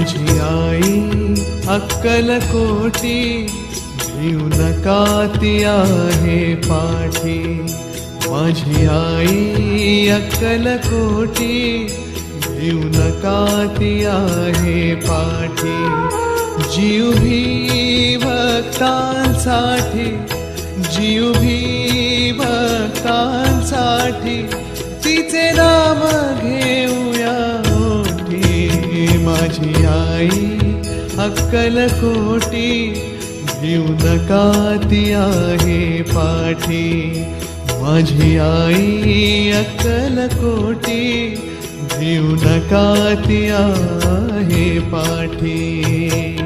माझी आई अक्कलकोटी, भिऊ नका ती आहे पाठी. माझी आई अक्कलकोटी, भिऊ नका ती आहे पाठी. जीव भी भक्तांसाठी, जीव भी भक्तांसाठी, तिचे नाम घेऊया ओठी. माझी आई अक्कलकोटी, भिऊ नका ती आहे पाठी. माझी आई अक्कलकोटी, भिऊ नका ती आहे पाठी.